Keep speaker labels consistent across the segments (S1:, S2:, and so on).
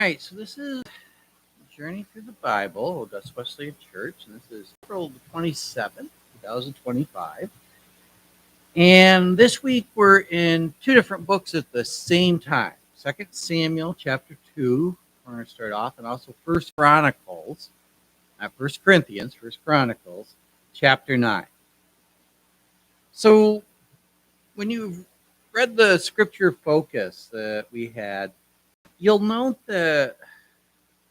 S1: All right, so this is Journey Through the Bible, Augusta Wesleyan Church, and this is April the 27th, 2025. And this week we're in two different books at the same time. Second Samuel chapter 2, we're going to start off, and also First Chronicles, not First Corinthians, First Chronicles, chapter 9. So when you've read the scripture focus that we had, you'll note that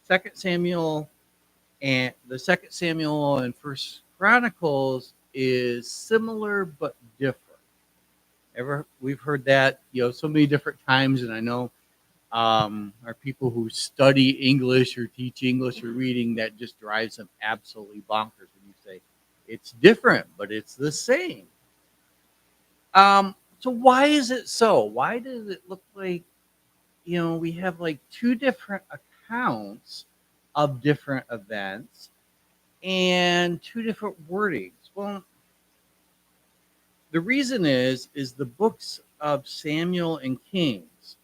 S1: Second Samuel and the Second Samuel and First Chronicles is similar but different. Ever we've heard that so many different times, and I know our people who study English or teach English or reading, that just drives them absolutely bonkers when you say it's different but it's the same. So why is it so? Why does it look like we have like two different accounts of different events and two different wordings? Well, the reason is the books of Samuel and Kings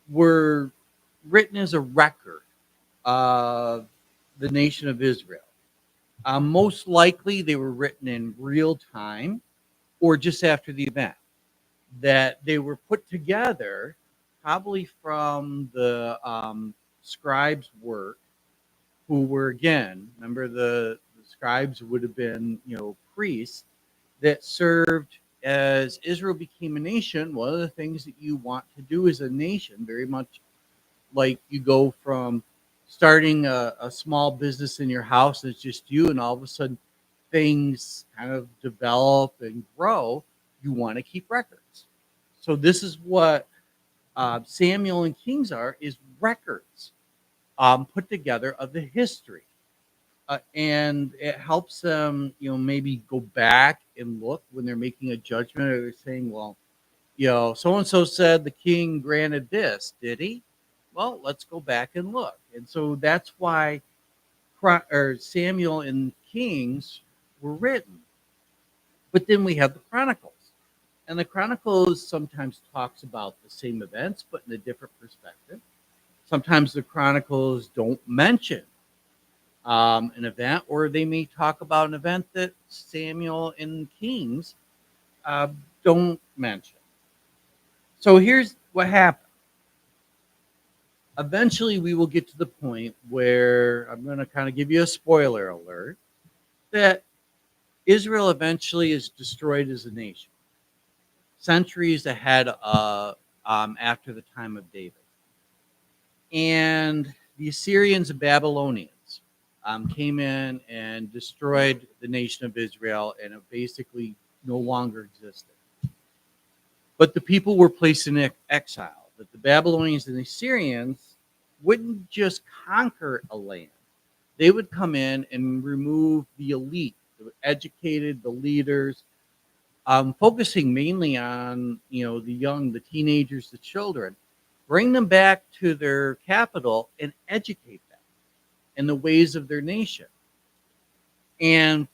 S1: were written as a record of the nation of Israel. Most likely, they were written in real time or just after the event. That they were put together probably from the scribes' work, who were, again, remember the scribes would have been priests that served as Israel became a nation. One of the things that you want to do as a nation, very much like you go from starting a small business in your house, and it's just you, and all of a sudden things kind of develop and grow, you want to keep records. So this is what Samuel and Kings is records put together of the history. And it helps them, maybe go back and look when they're making a judgment, or they're saying, well, so and so said the king granted this, did he? Well, let's go back and look. And so that's why Samuel and Kings were written. But then we have the Chronicles. And the Chronicles sometimes talks about the same events, but in a different perspective. Sometimes the Chronicles don't mention an event, or they may talk about an event that Samuel and Kings uh, don't mention. So here's what happened. Eventually, we will get to the point where I'm going to kind of give you a spoiler alert that Israel eventually is destroyed as a nation, centuries ahead of after the time of David. And the Assyrians and Babylonians came in and destroyed the nation of Israel, and it basically no longer existed. But the people were placed in exile. That the Babylonians and the Assyrians wouldn't just conquer a land; they would come in and remove the elite, the educated, the leaders, focusing mainly on the young, the teenagers, the children, bring them back to their capital and educate them in the ways of their nation. And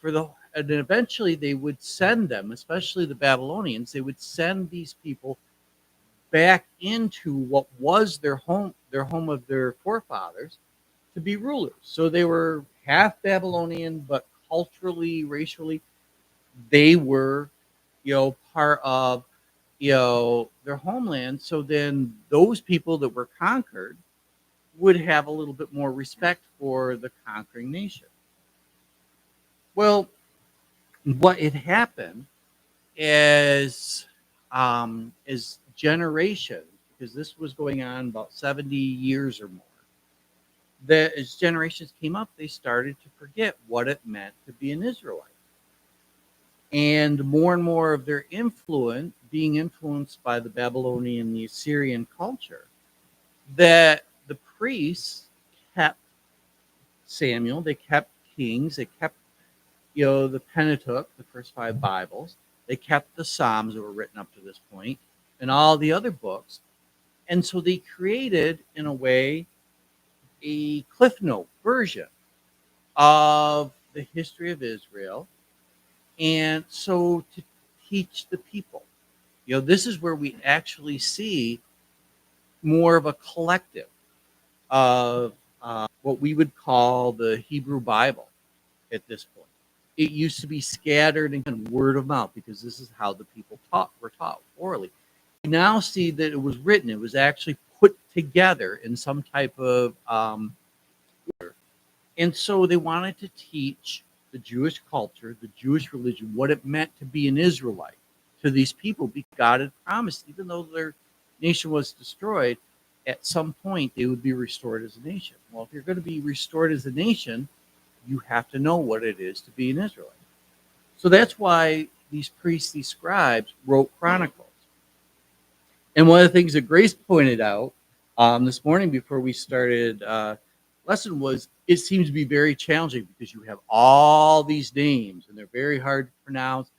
S1: eventually they would send them, especially the Babylonians, they would send these people back into what was their home of their forefathers, to be rulers. So they were half Babylonian, but culturally, racially, they were part of their homeland. So then those people that were conquered would have a little bit more respect for the conquering nation. Well, what had happened is generations, because this was going on about 70 years or more, that as generations came up, they started to forget what it meant to be an Israelite. And more of their influence, being influenced by the Babylonian, the Assyrian culture, that the priests kept Samuel, they kept Kings, they kept the Pentateuch, the first five Bibles, they kept the Psalms that were written up to this point, and all the other books. And so they created, in a way, a Cliff Note version of the history of Israel, and so to teach the people. This is where we actually see more of a collective. of what we would call the Hebrew Bible at this point. It used to be scattered and word of mouth because this is how the people were taught orally. We now see that it was written. It was actually put together in some type of and so they wanted to teach the Jewish culture, the Jewish religion, what it meant to be an Israelite to these people because God had promised, even though their nation was destroyed, at some point they would be restored as a nation. Well, if you're going to be restored as a nation, you have to know what it is to be an Israelite. So that's why these priests, these scribes, wrote chronicles. And one of the things that Grace pointed out this morning before we started lesson was it seems to be very challenging because you have all these names and they're very hard to pronounce,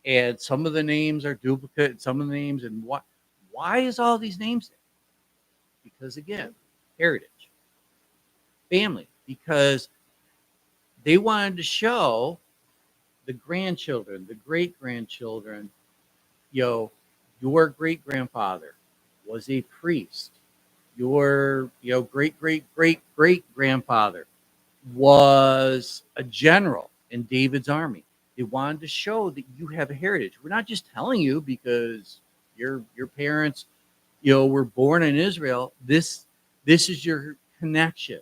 S1: and some of the names are duplicate, and some of the names, and why is all these names there? Because again, heritage, family, because they wanted to show the grandchildren, the great grandchildren, your great grandfather was a priest. Your great great great great grandfather was a general in David's army. They wanted to show that you have a heritage. We're not just telling you because your parents, were born in Israel. This is your connection,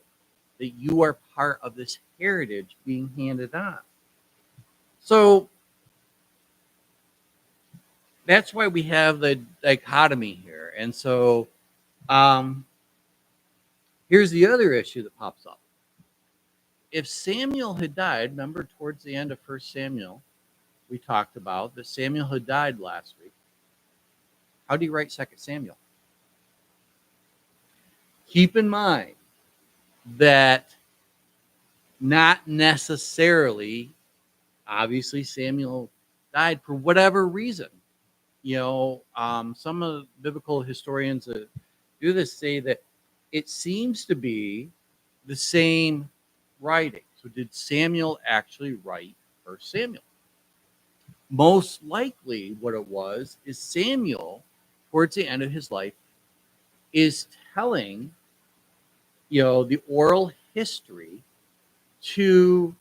S1: that you are part of this heritage being handed on. So that's why we have the dichotomy here. And so here's the other issue that pops up. If Samuel had died, remember towards the end of 1 Samuel, we talked about that Samuel had died last week. How do you write 2 Samuel? Keep in mind that not necessarily, obviously, Samuel died for whatever reason. Some of the biblical historians that do this say that it seems to be the same writing. So did Samuel actually write 1 Samuel? Most likely what it was is Samuel, towards the end of his life, is telling, the oral history to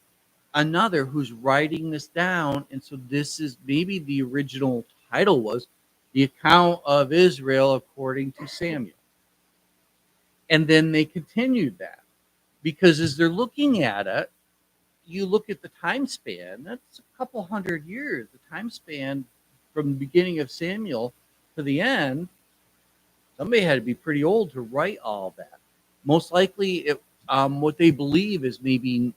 S1: another who's writing this down. And so this is maybe the original title was The Account of Israel According to Samuel. And then they continued that because as they're looking at it, you look at the time span, that's a couple hundred years. The time span from the beginning of Samuel to the end, somebody had to be pretty old to write all that. Most likely, what they believe is maybe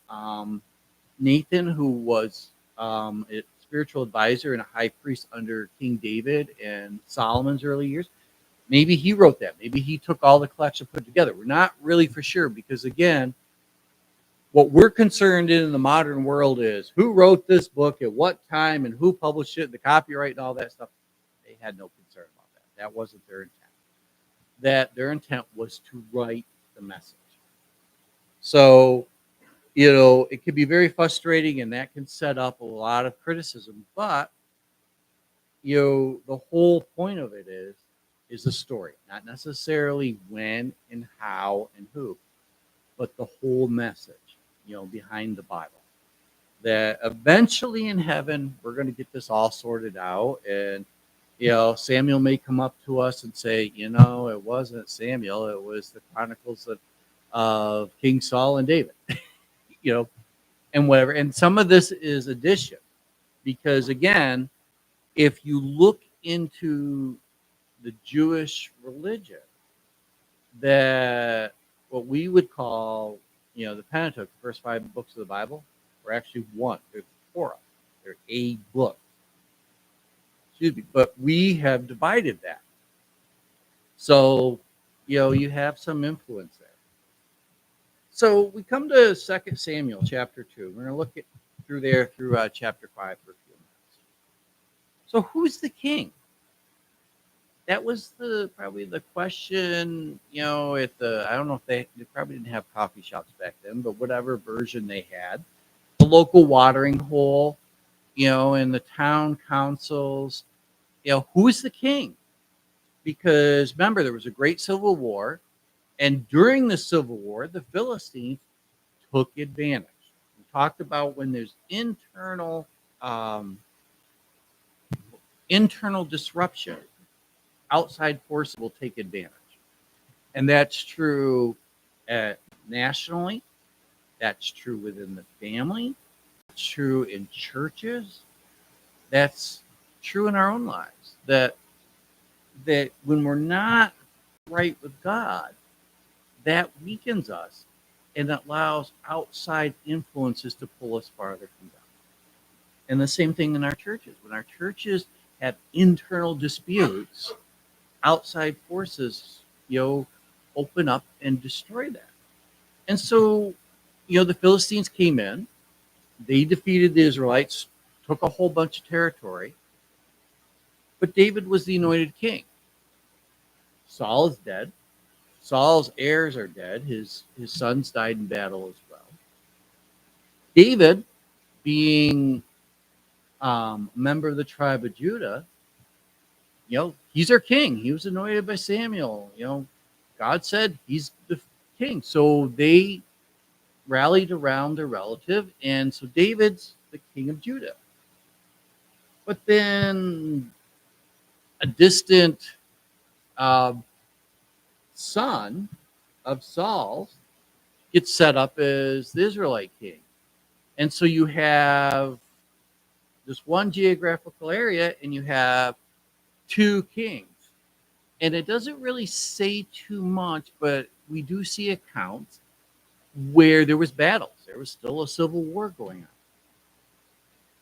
S1: Nathan, who was a spiritual advisor and a high priest under King David and Solomon's early years. Maybe he wrote that. Maybe he took all the collection put together. We're not really for sure because, again, what we're concerned in the modern world is who wrote this book at what time and who published it, the copyright and all that stuff. They had no concern about that. That wasn't their intent. That their intent was to write the message. So, it can be very frustrating and that can set up a lot of criticism. But, the whole point of it is the story, not necessarily when and how and who, but the whole message. Behind the Bible, that eventually in heaven we're going to get this all sorted out, and Samuel may come up to us and say, it wasn't Samuel, it was the chronicles of King Saul and David, and whatever. And some of this is addition, because again, if you look into the Jewish religion, that what we would call the Pentateuch, the first 5 books of the Bible, are actually one. They're the Torah. They're a book. Excuse me. But we have divided that. So, you have some influence there. So we come to 2 Samuel chapter 2. We're going to look through chapter 5 for a few minutes. So who's the king? That was probably the question, I don't know if they probably didn't have coffee shops back then, but whatever version they had, the local watering hole, and the town councils, who's the king? Because remember, there was a great civil war, And during the Civil War, the Philistines took advantage. We talked about when there's um, internal disruption, outside forces will take advantage. And that's true nationally, that's true within the family, that's true in churches, that's true in our own lives. That when we're not right with God, that weakens us and allows outside influences to pull us farther from God. And the same thing in our churches. When our churches have internal disputes, outside forces, open up and destroy that. And so, the Philistines came in, they defeated the Israelites, took a whole bunch of territory, but David was the anointed king. Saul is dead. Saul's heirs are dead. His sons died in battle as well. David, being a member of the tribe of Judah, he's our king. He was anointed by Samuel. God said he's the king. So they rallied around their relative, and so David's the king of Judah. But then a distant uh, son of Saul gets set up as the Israelite king. And so you have this one geographical area and you have two kings. And it doesn't really say too much, but we do see accounts where there was battles. There was still a civil war going on.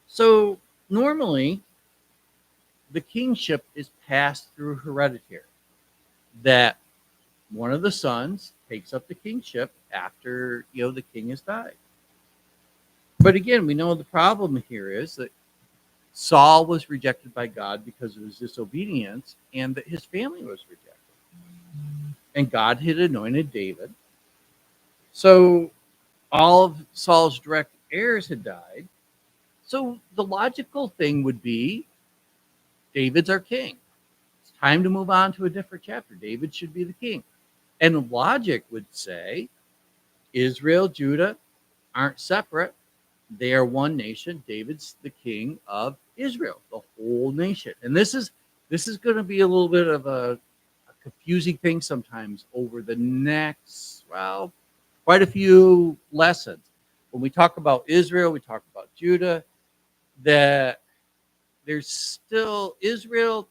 S1: So normally the kingship is passed through hereditary. That one of the sons takes up the kingship after the king has died. But again, we know the problem here is that Saul was rejected by God because of his disobedience, and that his family was rejected. And God had anointed David. So all of Saul's direct heirs had died. So the logical thing would be David's our king. It's time to move on to a different chapter. David should be the king. And logic would say Israel, Judah aren't separate. They are one nation. David's the king of Israel, the whole nation. And this is going to be a little bit of a confusing thing sometimes over the next, quite a few lessons. When we talk about Israel, we talk about Judah, that there's still Israel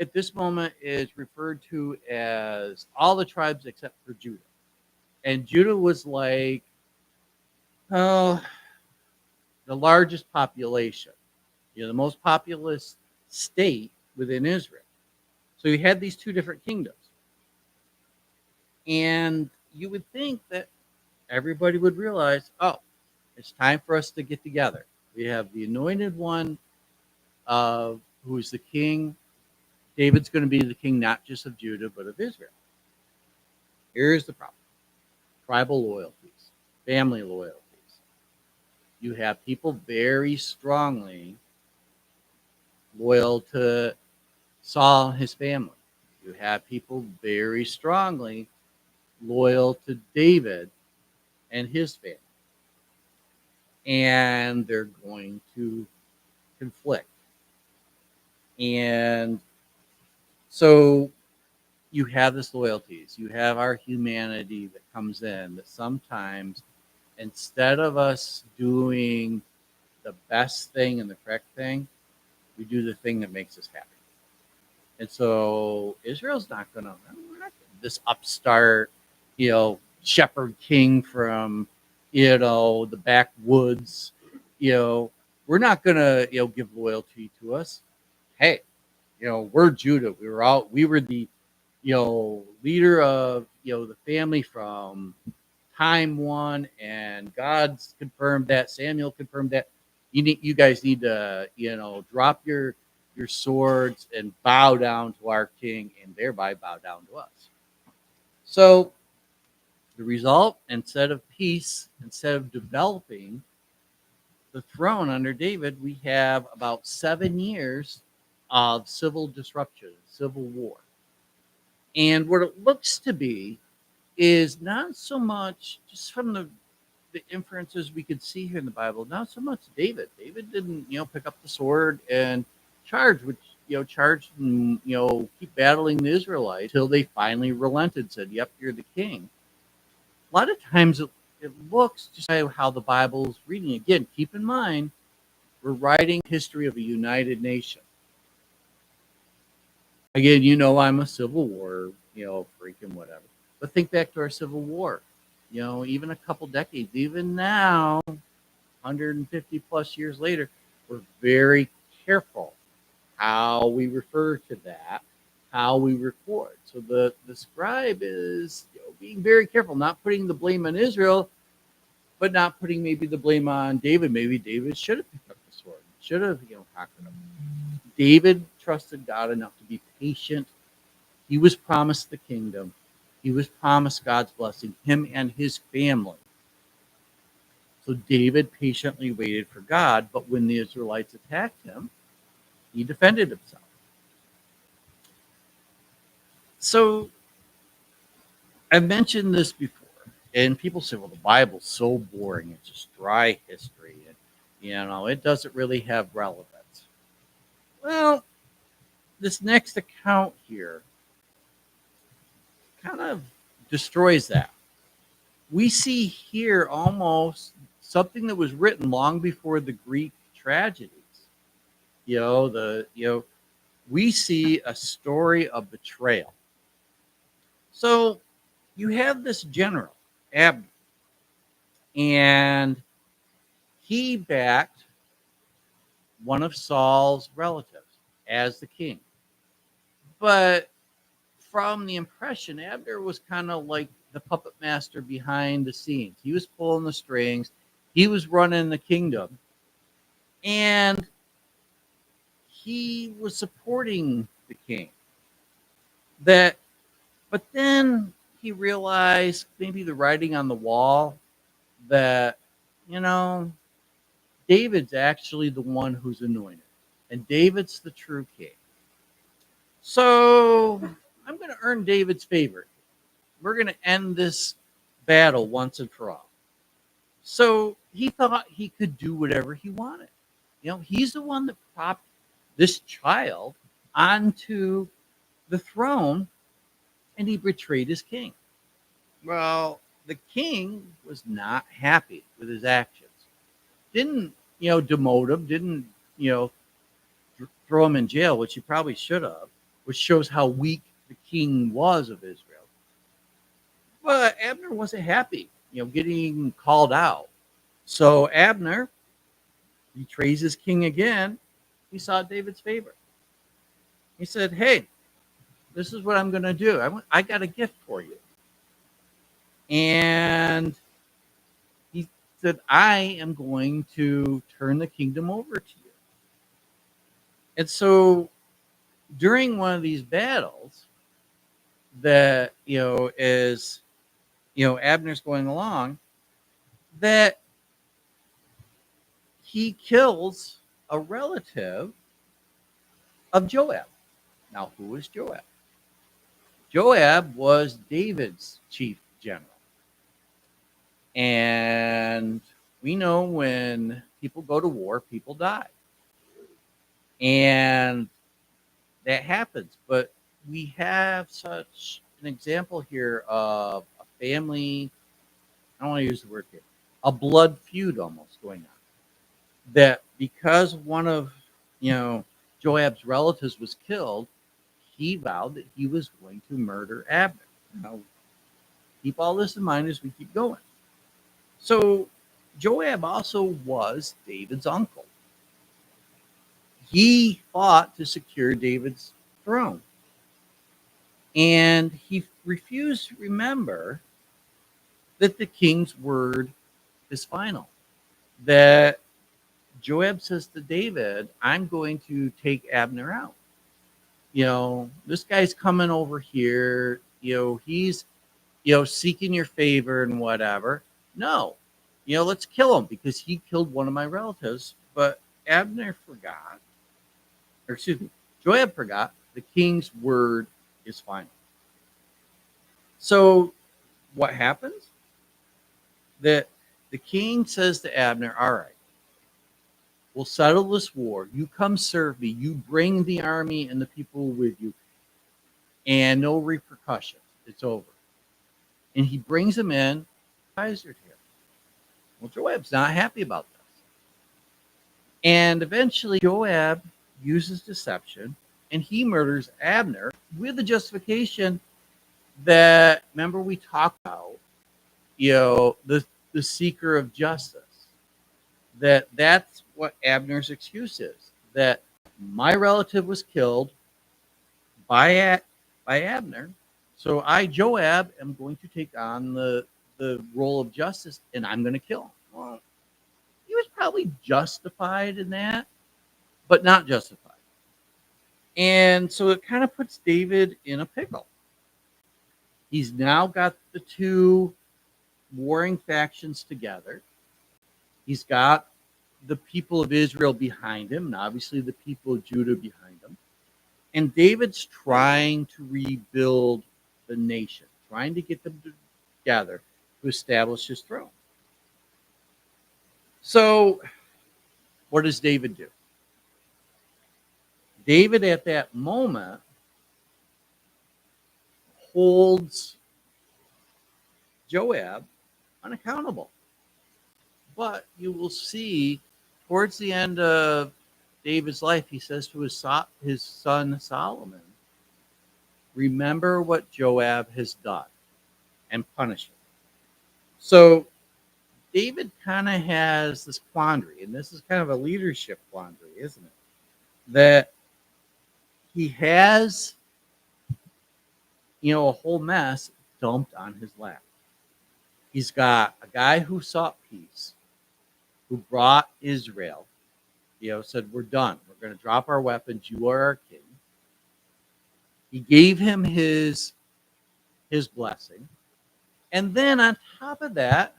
S1: at this moment is referred to as all the tribes except for Judah. And Judah was like, oh, the largest population, the most populous state within Israel. So you had these two different kingdoms. And you would think that everybody would realize, oh, it's time for us to get together. We have the anointed one who is the king. David's going to be the king not just of Judah, but of Israel. Here's the problem. Tribal loyalties, family loyalties. You have people very strongly loyal to Saul and his family. You have people very strongly loyal to David and his family. And they're going to conflict. And so you have this loyalties. You have our humanity that comes in that sometimes instead of us doing the best thing and the correct thing, we do the thing that makes us happy. And so Israel's not going to, this upstart, shepherd king from, the backwoods, we're not going to, give loyalty to us. Hey, we're Judah. We were the, leader of, the family from time one, and God's confirmed that. Samuel confirmed that. You guys need to, drop your swords and bow down to our king, and thereby bow down to us. So the result, instead of peace, instead of developing the throne under David, we have about 7 years of civil disruption, civil war. And what it looks to be is not so much just from the inferences we could see here in the Bible, not so much David. David didn't, pick up the sword and charge, which, charge and, keep battling the Israelites till they finally relented, said, yep, you're the king. A lot of times it looks just like how the Bible's reading. Again, keep in mind, we're writing history of a united nation. Again, I'm a Civil War, freak and whatever. But think back to our Civil War. Even a couple decades, even now, 150 plus years later, we're very careful how we refer to that, how we record. So the scribe is being very careful, not putting the blame on Israel, but not putting maybe the blame on David. Maybe David should have picked up the sword, should have conquered him. David trusted God enough to be patient. He was promised the kingdom. He was promised God's blessing, him and his family. So David patiently waited for God, but when the Israelites attacked him, he defended himself. So I've mentioned this before, and people say, well, the Bible's so boring. It's just dry history, and, it doesn't really have relevance. Well, this next account here kind of destroys that. We see here almost something that was written long before the Greek tragedies. We see a story of betrayal. So you have this general, Abner, and he backed one of Saul's relatives as the king. But from the impression, Abner was kind of like the puppet master behind the scenes. He was pulling the strings. He was running the kingdom. And he was supporting the king. But then he realized maybe the writing on the wall that, David's actually the one who's anointed. And David's the true king. So I'm going to earn David's favor. We're going to end this battle once and for all. So he thought he could do whatever he wanted. He's the one that propped this child onto the throne, and he betrayed his king. Well, the king was not happy with his actions. Didn't, demote him, didn't, throw him in jail, which he probably should have, which shows how weak the king was of Israel. But Abner wasn't happy, getting called out. So Abner betrays his king again. He sought David's favor. He said, hey, this is what I'm going to do. I got a gift for you. And he said, I am going to turn the kingdom over to you. And so during one of these battles that, as, Abner's going along, that he kills a relative of Joab. Now, who is Joab? Joab was David's chief general. And we know when people go to war, people die. And that happens. But we have such an example here of a family, I don't want to use the word here, a blood feud almost going on. That because one of, Joab's relatives was killed, he vowed that he was going to murder Abner. Now, keep all this in mind as we keep going. So Joab also was David's uncle. He fought to secure David's throne. And he refused to remember that the king's word is final. That Joab says to David, I'm going to take Abner out. This guy's coming over here. He's, seeking your favor and whatever. No, let's kill him because he killed one of my relatives. But Abner forgot, or excuse me, Joab forgot the king's word is final. So what happens? That the king says to Abner, all right, we'll settle this war. You come serve me. You bring the army and the people with you, and no repercussions. It's over. And he brings him in, advisor to him. Well, Joab's not happy about this. And eventually, Joab uses deception and he murders Abner with the justification that, remember, we talked about, the seeker of justice. That's what Abner's excuse is, that my relative was killed by Abner, so I, Joab, am going to take on the role of justice, and I'm going to kill him. Well, he was probably justified in that, but not justified. And so it kind of puts David in a pickle. He's now got the two warring factions together. He's got the people of Israel behind him, and obviously the people of Judah behind him. And David's trying to rebuild the nation, trying to get them together to establish his throne. So, what does David do? David, at that moment, holds Joab unaccountable. But you will see towards the end of David's life, he says to his son Solomon, remember what Joab has done and punish him. So David kind of has this quandary, and this is kind of a leadership quandary, isn't it? That he has, a whole mess dumped on his lap. He's got a guy who sought peace, who brought Israel, said, we're done. We're going to drop our weapons. You are our king. He gave him his blessing. And then on top of that,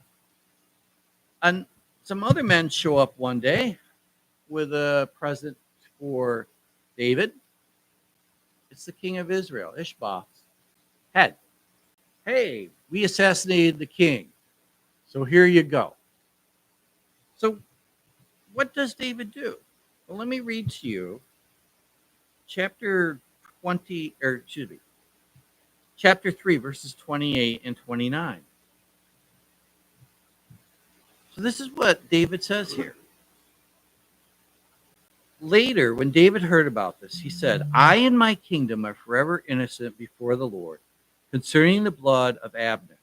S1: some other men show up one day with a present for David. It's the king of Israel, Ishbosheth's head. Hey, we assassinated the king, so here you go. So what does David do? Well, let me read to you chapter 3, verses 28 and 29. So this is what David says here. Later, when David heard about this, he said, I and my kingdom are forever innocent before the Lord concerning the blood of Abner.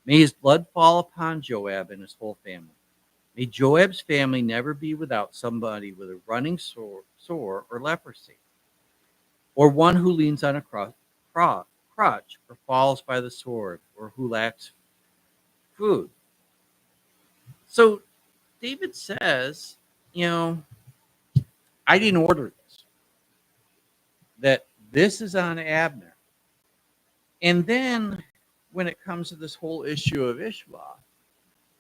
S1: May his blood fall upon Joab and his whole family. May Joab's family never be without somebody with a running sore or leprosy, or one who leans on a crutch or falls by the sword, or who lacks food. So David says, I didn't order this, that this is on Abner. And then when it comes to this whole issue of Ishbosheth,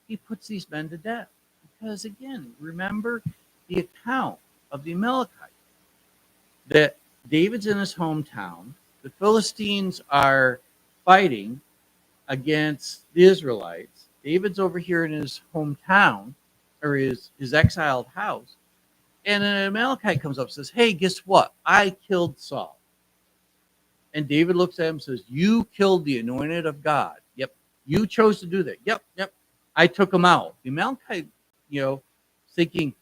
S1: he puts these men to death. Because again, remember the account of the Amalekite, that David's in his hometown, the Philistines are fighting against the Israelites. David's over here in his hometown, or his exiled house, and an Amalekite comes up and says, hey, guess what? I killed Saul. And David looks at him and says, you killed the anointed of God. Yep. You chose to do that. Yep. I took him out. The Amalekite, thinking,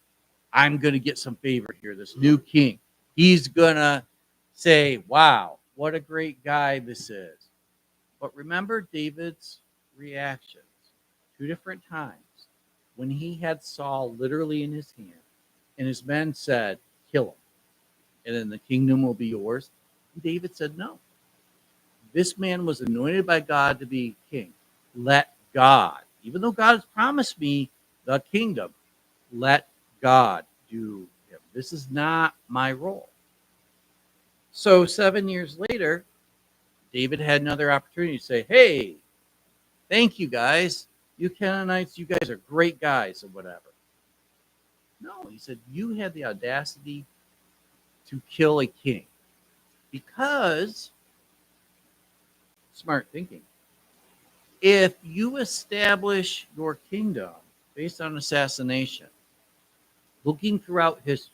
S1: I'm going to get some favor here. This new king, he's going to say, wow, what a great guy this is. But remember David's reactions 2 different times when he had Saul literally in his hand, and his men said, kill him, and then the kingdom will be yours. And David said, no. This man was anointed by God to be king. Let God, even though God has promised me the kingdom, let God do him. This is not my role. So 7 years later, David had another opportunity to say, hey, thank you guys. You Canaanites, you guys are great guys or whatever. No, he said, you had the audacity to kill a king because, smart thinking, if you establish your kingdom based on assassination, looking throughout history,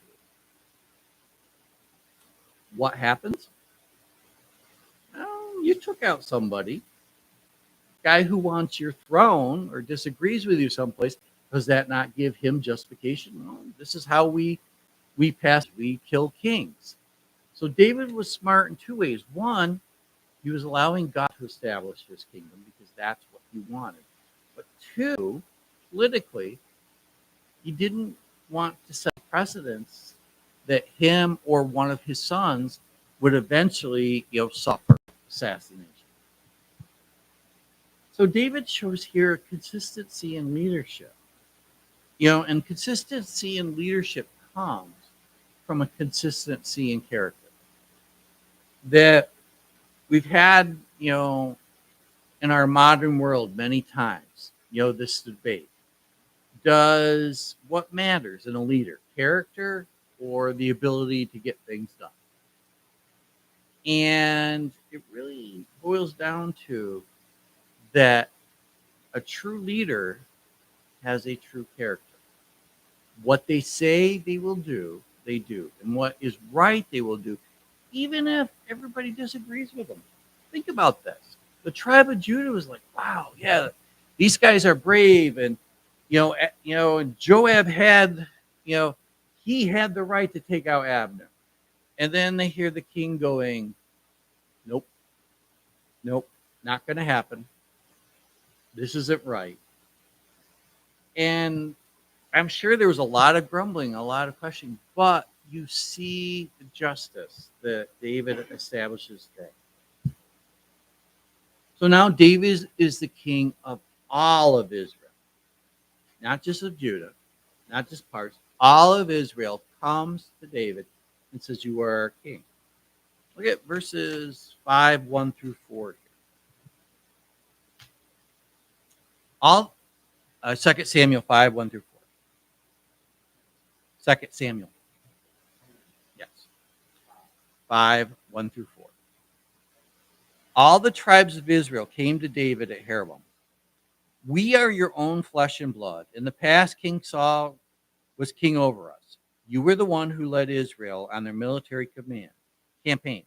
S1: what happens? Well, you took out somebody, guy who wants your throne or disagrees with you someplace. Does that not give him justification? Well, this is how we kill kings. So David was smart in two ways. One, he was allowing God to establish his kingdom because that's what he wanted. But two, politically, he didn't want to set precedents that him or one of his sons would eventually, suffer assassination. So David shows here consistency in leadership. And consistency in leadership comes from a consistency in character. That we've had, in our modern world many times, this debate. Does what matters in a leader, character or the ability to get things done? And it really boils down to that a true leader has a true character. What they say they will do, they do. And what is right, they will do, even if everybody disagrees with them. Think about this. The tribe of Judah was like, wow, yeah, these guys are brave. And, and Joab had, he had the right to take out Abner. And then they hear the king going, nope, nope, not going to happen. This isn't right. And I'm sure there was a lot of grumbling, a lot of questioning, but you see the justice that David establishes there. So now David is the king of all of Israel, not just of Judah, not just parts. All of Israel comes to David and says, you are our king. Look at verses 5, 1 through 4 here. All 2 Samuel 5, 1 through 4. 2 Samuel. Yes. 5, 1 through 4. All the tribes of Israel came to David at Rehoboam. We are your own flesh and blood. In the past, King Saul was king over us. You were the one who led Israel on their military campaign.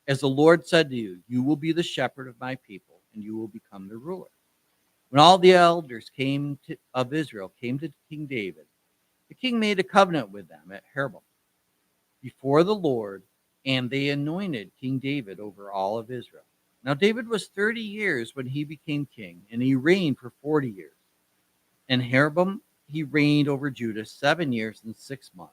S1: As the Lord said to you, you will be the shepherd of my people, and you will become their ruler. When all the elders of Israel came to King David, the king made a covenant with them at Rehoboam before the Lord, and they anointed King David over all of Israel. Now David was 30 years when he became king, and he reigned for 40 years. In Rehoboam, he reigned over Judah 7 years and 6 months.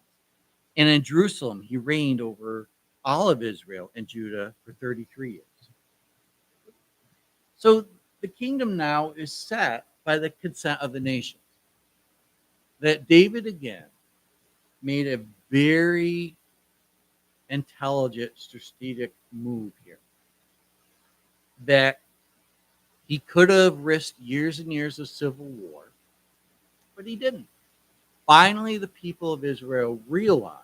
S1: And in Jerusalem, he reigned over all of Israel and Judah for 33 years. So the kingdom now is set by the consent of the nations. That David, again, made a very intelligent, strategic move here. That he could have risked years and years of civil war, but he didn't. Finally, the people of Israel realized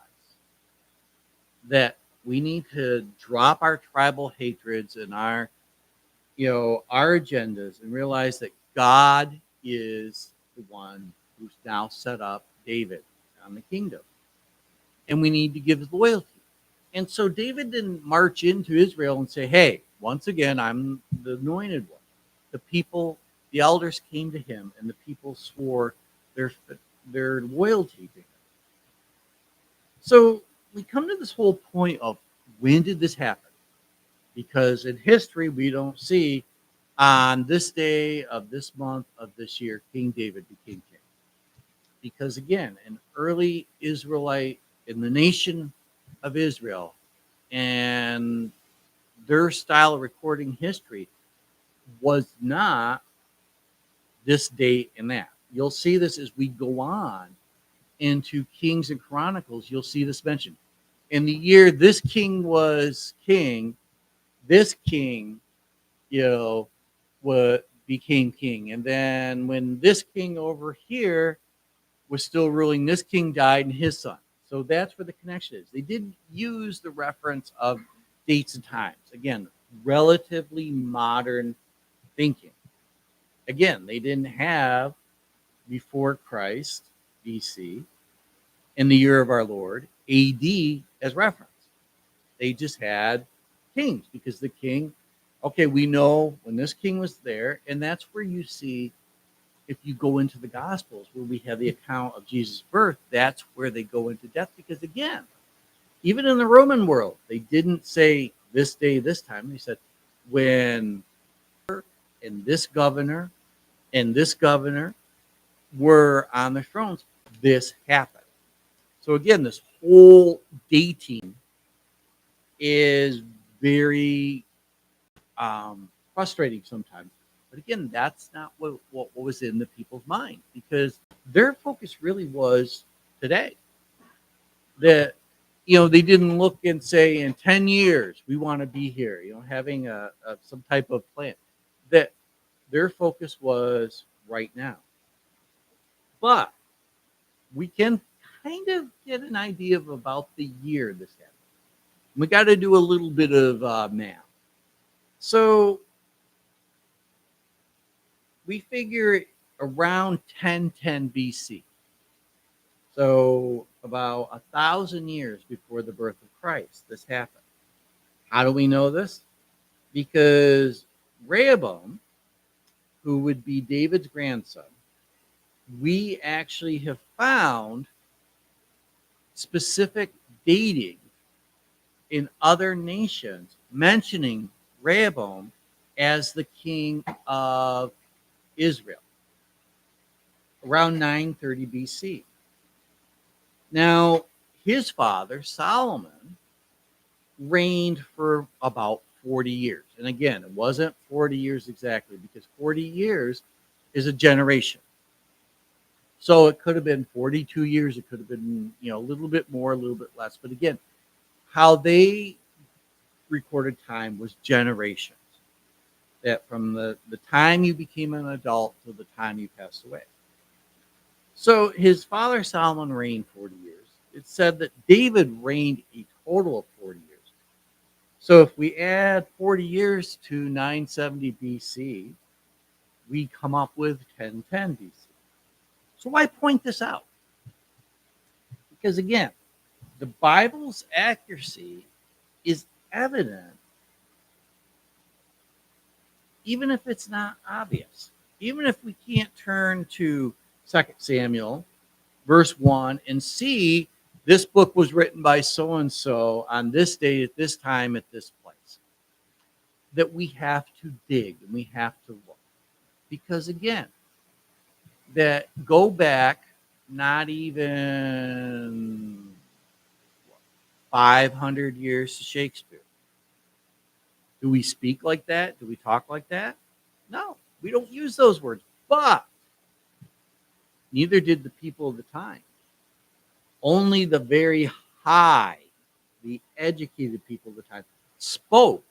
S1: that we need to drop our tribal hatreds and our agendas and realize that God is the one who's now set up David on the kingdom. And we need to give loyalty. And so David didn't march into Israel and say, hey, once again, I'm the anointed one. The people, the elders came to him, and the people swore their loyalty to him. So we come to this whole point of when did this happen? Because in history, we don't see on this day of this month of this year, King David became king. Because again, an early Israelite in the nation of Israel and their style of recording history was not this date and that. You'll see this as we go on into Kings and Chronicles. You'll see this mentioned. In the year this king was king, this king, became king. And then when this king over here was still ruling, this king died and his son. So that's where the connection is. They did use the reference of dates and times. Again, relatively modern thinking. Again, they didn't have before Christ, BC, in the year of our Lord, AD as reference. They just had kings because the king, okay, we know when this king was there, and that's where you see if you go into the Gospels where we have the account of Jesus' birth, that's where they go into death because again, even in the Roman world, they didn't say this day, this time. They said when and this governor and this governor were on the thrones, this happened. So again, this whole dating is very frustrating sometimes. But again, that's not what was in the people's mind because their focus really was today. That they didn't look and say in 10 years we want to be here. Having a some type of plan. That their focus was right now. But we can kind of get an idea of about the year this happened. We got to do a little bit of math. So we figure around 1010 BC. So about 1,000 years before the birth of Christ, this happened. How do we know this? Because Rehoboam, who would be David's grandson, we actually have found specific dating in other nations mentioning Rehoboam as the king of Israel around 930 BC. Now, his father, Solomon, reigned for about 40 years. And again, it wasn't 40 years exactly because 40 years is a generation. So it could have been 42 years. It could have been, a little bit more, a little bit less. But again, how they recorded time was generations. That from the time you became an adult to the time you passed away. So his father Solomon reigned 40 years. It's said that David reigned a total of 40 years. So if we add 40 years to 970 BC, we come up with 1010 BC. So why point this out? Because again, the Bible's accuracy is evident even if it's not obvious. Even if we can't turn to 2 Samuel verse 1 and see this book was written by so and so on this date at this time at this place. That we have to dig and we have to look. Because again, that go back not even 500 years to Shakespeare. Do we speak like that? Do we talk like that? No, we don't use those words. But neither did the people of the time. Only the very high, the educated people of the time spoke.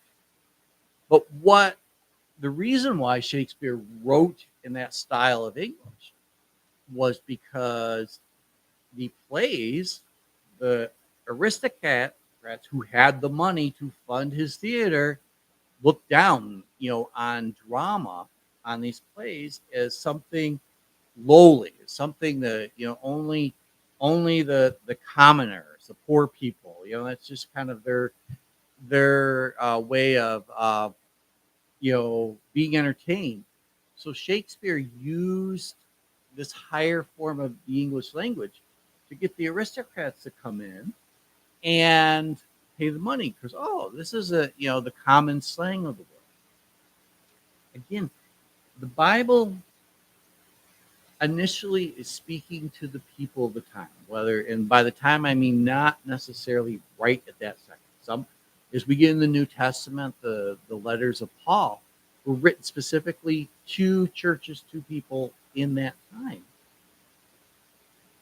S1: But the reason why Shakespeare wrote in that style of English was because the plays, the aristocrats who had the money to fund his theater looked down, on drama, on these plays as something lowly, as something that only the commoners, the poor people, that's just kind of their way of being entertained. So Shakespeare used this higher form of the English language to get the aristocrats to come in and pay the money because this is the common slang of the world. Again, the Bible initially is speaking to the people of the time, and by the time I mean not necessarily right at that second. Some, as we get in the New Testament, the letters of Paul were written specifically to churches, to people in that time.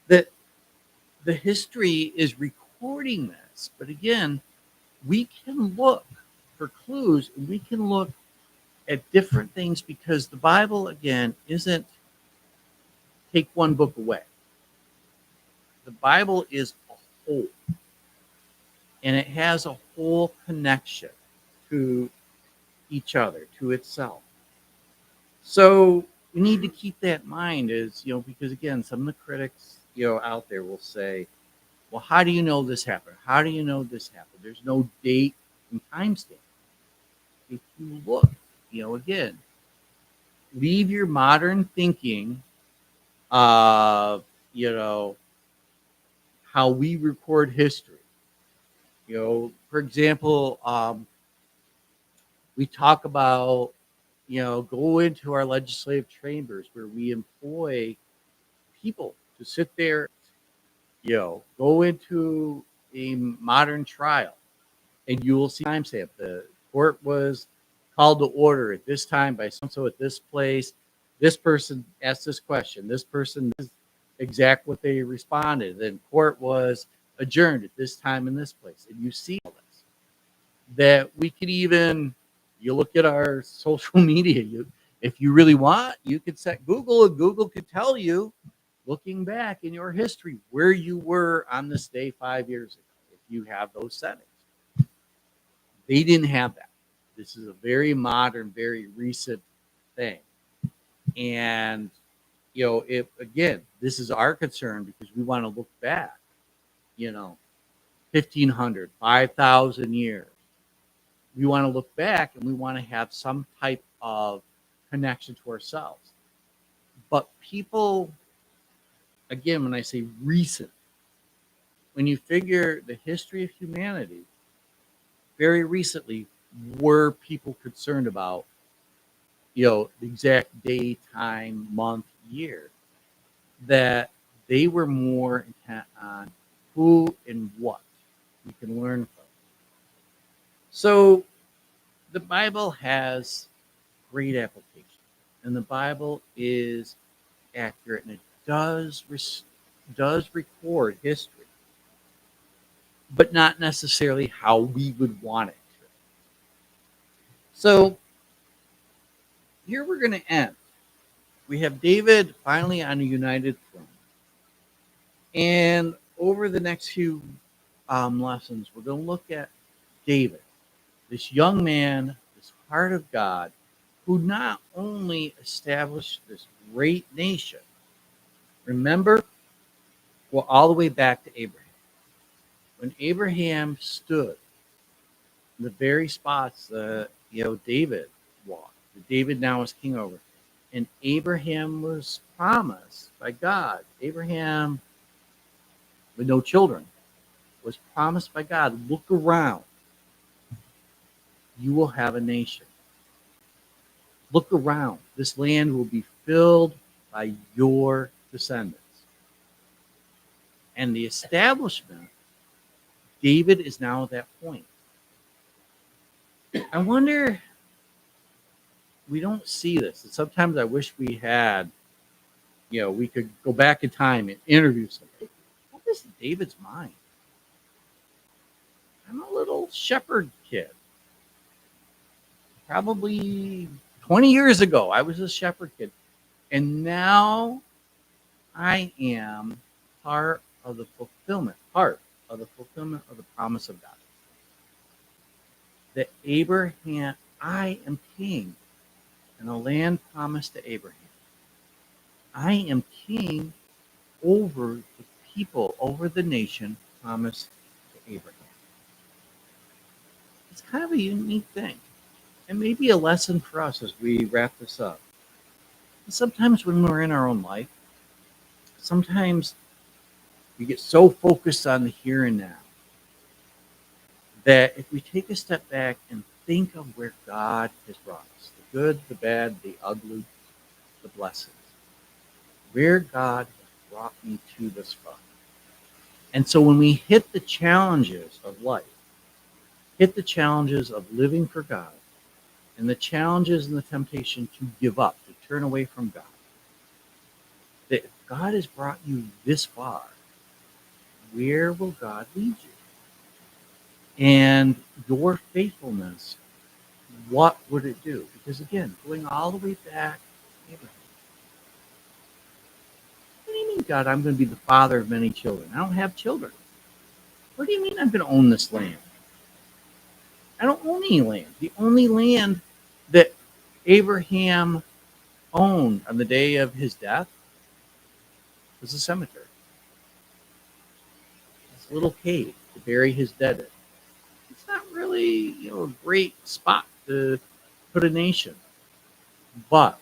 S1: That the history is recording this, but again, we can look for clues and we can look at different things because the Bible again isn't take one book away. The Bible is a whole, and it has a whole connection to each other, to itself. So we need to keep that in mind is, because again, some of the critics, out there will say, well, how do you know this happened? How do you know this happened? There's no date and timestamp. If you look, again, leave your modern thinking of, how we record history. For example, we talk about, go into our legislative chambers where we employ people to sit there, go into a modern trial and you will see timestamp. The court was called to order at this time by so at this place. This person asked this question. This person this is exact what they responded. Then court was adjourned at this time in this place. And you see all this. That we could even you look at our social media, if you really want, you could set Google and Google could tell you, looking back in your history, where you were on this day 5 years ago, if you have those settings. They didn't have that. This is a very modern, very recent thing. And, if again, this is our concern because we want to look back, 1,500, 5,000 years. We want to look back and we want to have some type of connection to ourselves. But people, again, when I say recent, when you figure the history of humanity, very recently, were people concerned about, the exact day, time, month, year, that they were more intent on who and what we can learn from. So the Bible has great application, and the Bible is accurate, and it does record history, but not necessarily how we would want it to. So here we're going to end. We have David finally on a united throne. And over the next few lessons, we're going to look at David, this young man, this heart of God, who not only established this great nation. Remember, we're all the way back to Abraham. When Abraham stood in the very spots that, David walked, that David now is king over. And Abraham was promised by God. Abraham, with no children, was promised by God, look around. You will have a nation. Look around. This land will be filled by your descendants. And the establishment, David is now at that point. I wonder, we don't see this. And sometimes I wish we had, we could go back in time and interview somebody. What is David's mind? I'm a little shepherd kid. Probably 20 years ago, I was a shepherd kid. And now I am part of the fulfillment of the promise of God. That Abraham, I am king in a land promised to Abraham. I am king over the people, over the nation promised to Abraham. It's kind of a unique thing. And maybe a lesson for us as we wrap this up. Sometimes when we're in our own life, sometimes we get so focused on the here and now that if we take a step back and think of where God has brought us, the good, the bad, the ugly, the blessings, where God has brought me to this far. And so when we hit the challenges of life, hit the challenges of living for God, and the challenges and the temptation to give up, to turn away from God, that if God has brought you this far, where will God lead you? And your faithfulness, what would it do? Because again, going all the way back to Abraham. What do you mean, God, I'm going to be the father of many children? I don't have children. What do you mean I'm going to own this land? I don't own any land. The only land that Abraham owned on the day of his death was a cemetery. This little cave to bury his dead in. It's not really, a great spot to put a nation. But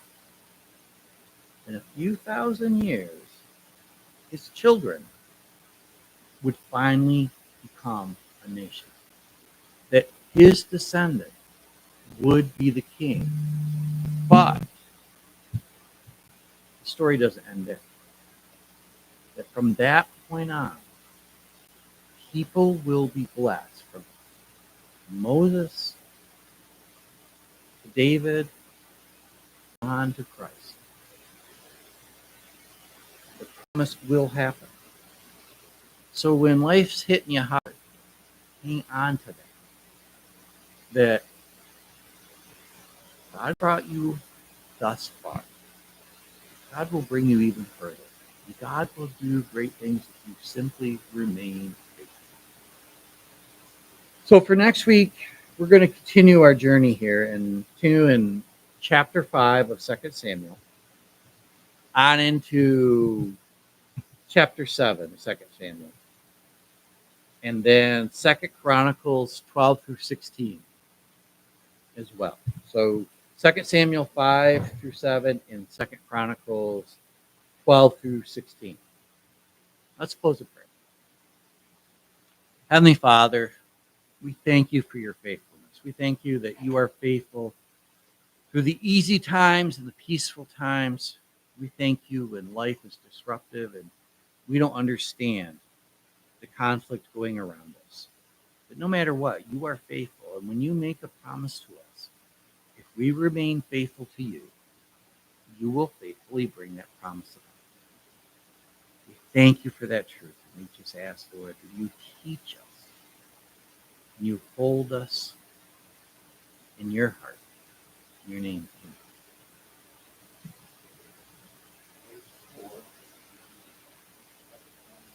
S1: in a few thousand years, his children would finally become a nation. That his descendant would be the king. But the story doesn't end there. That from that point on, people will be blessed from Moses to David on to Christ. The promise will happen. So when life's hitting you hard, hang on to that. That God brought you thus far. God will bring you even further. And God will do great things if you simply remain faithful. So for next week, we're going to continue our journey here and continue in chapter 5 of 2 Samuel on into chapter 7 of 2 Samuel. And then 2 Chronicles 12 through 16 as well. So 2 Samuel 5 through 7 and 2 Chronicles 12 through 16. Let's close a prayer. Heavenly Father, we thank you for your faithfulness. We thank you that you are faithful through the easy times and the peaceful times. We thank you when life is disruptive and we don't understand the conflict going around us. But no matter what, you are faithful. And when you make a promise to us, if we remain faithful to you, you will faithfully bring that promise about. We thank you for that truth. And we just ask, Lord, that you teach us and you hold us in your heart. In your name, amen.